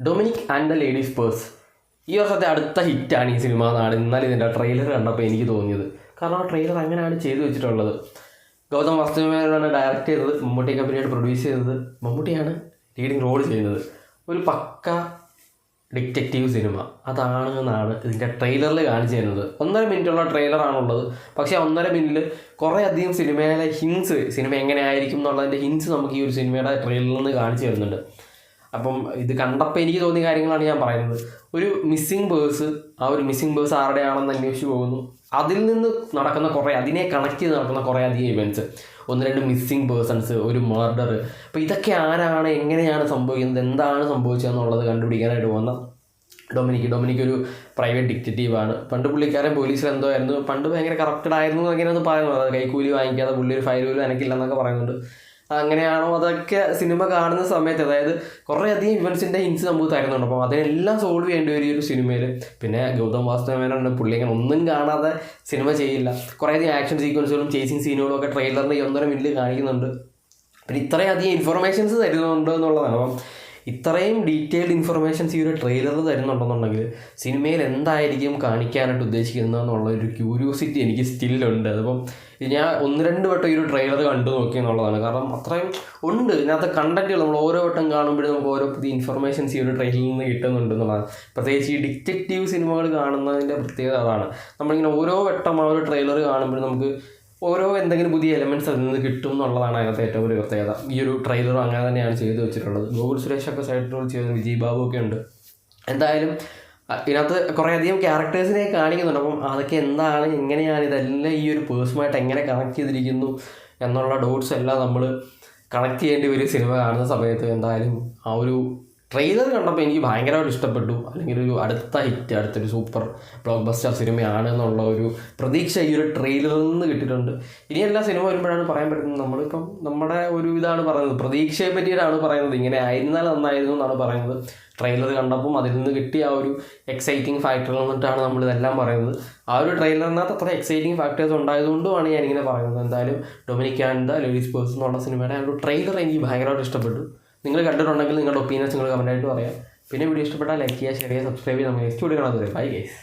Dominic and the ladies purse ഈ വർഷത്തെ അടുത്ത ഹിറ്റാണ് ഈ സിനിമ എന്നാണ് ഇന്നലെ ഇതിൻ്റെ ട്രെയിലർ കണ്ടപ്പോൾ എനിക്ക് തോന്നിയത്. കാരണം ആ ട്രെയിലർ അങ്ങനെയാണ് ചെയ്തു വെച്ചിട്ടുള്ളത്. ഗൗതം വാസുദേവനാണ് ഡയറക്റ്റ് ചെയ്തത്, മമ്മൂട്ടി കമ്പനിയോട് പ്രൊഡ്യൂസ് ചെയ്തത്, മമ്മൂട്ടിയാണ് ലീഡിങ് റോൾ ചെയ്യുന്നത്. ഒരു പക്ക ഡിറ്റക്റ്റീവ് സിനിമ അതാണെന്നാണ് ഇതിൻ്റെ ട്രെയിലറിൽ കാണിച്ചു തരുന്നത്. 1.5 മിനിറ്റുള്ള ട്രെയിലറാണുള്ളത്. പക്ഷേ 1.5 മിനിറ്റിൽ കുറേ അധികം സിനിമയിലെ ഹിൻസ്, സിനിമ എങ്ങനെ ആയിരിക്കും എന്നുള്ളതിൻ്റെ ഹിൻസ് നമുക്ക് ഈ ഒരു സിനിമയുടെ ട്രെയിലറിൽ നിന്ന് കാണിച്ചു തരുന്നുണ്ട്. അപ്പം ഇത് കണ്ടപ്പോൾ എനിക്ക് തോന്നിയ കാര്യങ്ങളാണ് ഞാൻ പറയുന്നത്. ഒരു മിസ്സിങ് പേഴ്സ്, ആ ഒരു മിസ്സിങ് പേഴ്സ് ആരുടെയാണെന്ന് അന്വേഷിച്ച് പോകുന്നു. അതിൽ നിന്ന് നടക്കുന്ന കുറേ, അതിനെ കണക്ട് ചെയ്ത് നടക്കുന്ന കുറേ അധികം ഇവൻറ്റ്സ്, 1-2 മിസ്സിങ് പേഴ്സൺസ്, ഒരു മർഡർ. അപ്പോൾ ഇതൊക്കെ ആരാണ്, എങ്ങനെയാണ് സംഭവിക്കുന്നത്, എന്താണ് സംഭവിച്ചതെന്നുള്ളത് കണ്ടുപിടിക്കാനായിട്ട് പോകുന്ന ഡൊമിനിക് ഒരു പ്രൈവറ്റ് ഡിറ്റക്റ്റീവാണ്. പണ്ട് പുള്ളിക്കാരൻ പോലീസിൽ എന്തോ ആയിരുന്നു, പണ്ട് ഭയങ്കര കറപ്റ്റഡ് ആയിരുന്നു അങ്ങനെയൊന്ന് പറയുന്നത്. കൈക്കൂലി വാങ്ങിക്കാതെ പുള്ളി ഒരു ഫയൽ പോലും എനിക്കില്ലെന്നൊക്കെ പറയുന്നുണ്ട്. അങ്ങനെയാണോ അതൊക്കെ സിനിമ കാണുന്ന സമയത്ത്, അതായത് കുറേ അധികം ഇവൻസിൻ്റെ ഹിൻസ് നമുക്ക് തരുന്നുണ്ട്. അപ്പം അതിനെല്ലാം സോൾവ് ചെയ്യേണ്ടി വരും ഈ ഒരു സിനിമയിൽ. പിന്നെ ഗൗതം വാസുദേവനാണ് പുള്ളി ഇങ്ങനെ ഒന്നും കാണാതെ സിനിമ ചെയ്യില്ല. കുറേ അധികം ആക്ഷൻ സീക്വൻസുകളും ചേസിങ് സീനുകളും ഒക്കെ ട്രെയിലറിന് 1.5 മിനിറ്റിൽ കാണിക്കുന്നുണ്ട്. പിന്നെ ഇത്രയധികം ഇൻഫർമേഷൻസ് തരുന്നുണ്ട് എന്നുള്ളതാണ്. അപ്പം ഇത്രയും ഡീറ്റെയിൽഡ് ഇൻഫർമേഷൻസ് ഈ ഒരു ട്രെയിലർ തരുന്നുണ്ടെന്നുണ്ടെങ്കിൽ സിനിമയിൽ എന്തായിരിക്കും കാണിക്കാനായിട്ട് ഉദ്ദേശിക്കുന്നതെന്നുള്ള ഒരു ക്യൂരിയോസിറ്റി എനിക്ക് സ്റ്റില്ലുണ്ട്. അതിപ്പം ഞാൻ 1-2 വട്ടം ഈ ഒരു ട്രെയിലർ കണ്ടു നോക്കി എന്നുള്ളതാണ്. കാരണം അത്രയും ഉണ്ട് ഇതിനകത്ത് കണ്ടന്റുകൾ. നമ്മൾ ഓരോ വട്ടം കാണുമ്പോഴും നമുക്ക് ഓരോ പുതിയ ഇൻഫർമേഷൻസ് ഈ ഒരു ട്രെയിലറിൽ നിന്ന് കിട്ടുന്നുണ്ട് എന്നുള്ളതാണ്. പ്രത്യേകിച്ച് ഈ ഡിറ്റക്റ്റീവ് സിനിമകൾ കാണുന്നതിൻ്റെ പ്രത്യേകത അതാണ്. നമ്മളിങ്ങനെ ഓരോ വട്ടം ആ ഒരു ട്രെയിലർ കാണുമ്പോഴും നമുക്ക് ഓരോ എന്തെങ്കിലും പുതിയ എലമെൻറ്റ്സ് അതിൽ നിന്ന് കിട്ടും എന്നുള്ളതാണ് അതിനകത്ത് ഏറ്റവും ഒരു പ്രത്യേകത. ഈ ഒരു ട്രെയിലർ അങ്ങനെ തന്നെയാണ് ചെയ്തു വെച്ചിട്ടുള്ളത്. ഗോകുൽ സുരേഷൊക്കെ സൈഡ് റോൾ ചെയ്ത്, വിജയ് ബാബു ഒക്കെ ഉണ്ട്. എന്തായാലും ഇതിനകത്ത് കുറേ അധികം ക്യാരക്ടേഴ്സിനെ കാണിക്കുന്നുണ്ട്. അപ്പം അതൊക്കെ എന്താണ്, എങ്ങനെയാണ്, ഇതെല്ലാം ഈ ഒരു പേഴ്സുമായിട്ട് എങ്ങനെ കണക്ട് ചെയ്തിരിക്കുന്നു എന്നുള്ള ഡോട്ട്സ് എല്ലാം നമ്മൾ കണക്ട് ചെയ്യേണ്ടി വരും സിനിമ കാണുന്ന സമയത്ത്. എന്തായാലും ആ ഒരു ട്രെയിലർ കണ്ടപ്പോൾ എനിക്ക് ഭയങ്കരമായിട്ട് ഇഷ്ടപ്പെട്ടു. അല്ലെങ്കിൽ ഒരു അടുത്ത ഹിറ്റ്, അടുത്തൊരു സൂപ്പർ ബ്ലോക്ക് ബസ്റ്റർ സിനിമയാണ് എന്നുള്ള ഒരു പ്രതീക്ഷ ഈ ഒരു ട്രെയിലറിൽ നിന്ന് കിട്ടിയിട്ടുണ്ട്. ഇനി എല്ലാ സിനിമ വരുമ്പോഴാണ് പറയാൻ പറ്റുന്നത്. നമ്മളിപ്പം നമ്മുടെ ഒരു ഇതാണ് പറയുന്നത്, പ്രതീക്ഷയെ പറ്റിയിട്ടാണ് പറയുന്നത്. ഇങ്ങനെ ആയിരുന്നാൽ നന്നായിരുന്നു എന്നാണ് പറയുന്നത്. ട്രെയിലർ കണ്ടപ്പം അതിൽ നിന്ന് കിട്ടിയ ആ ഒരു എക്സൈറ്റിംഗ് ഫാക്ടറിൽ നിന്നിട്ടാണ് നമ്മളിതെല്ലാം പറയുന്നത്. ആ ഒരു ട്രെയിലറിനകത്ത് അത്ര എക്സൈറ്റിംഗ് ഫാക്ടേഴ്സ് ഉണ്ടായതുകൊണ്ടുമാണ് ഞാനിങ്ങനെ പറയുന്നത്. എന്തായാലും Dominic and the ladies purse എന്നുള്ള സിനിമയുടെ ആ ഒരു ട്രെയിലർ എനിക്ക് ഭയങ്കരമായിട്ട് ഇഷ്ടപ്പെട്ടു. നിങ്ങൾ കണ്ടിട്ടുണ്ടെങ്കിൽ നിങ്ങളുടെ ഒപ്പീനിയൻസ് നിങ്ങൾ കമൻറ്റായിട്ട് പറയാം. പിന്നെ വീഡിയോ ഇഷ്ടപ്പെട്ടാൽ ലൈക്ക് ചെയ്യുക, ഷെയർ ചെയ്യുക, സബ്സ്ക്രൈബ് ചെയ്യുക. നമ്മൾ നെക്സ്റ്റ് വീഡിയോ കാണാൻ. Bye guys.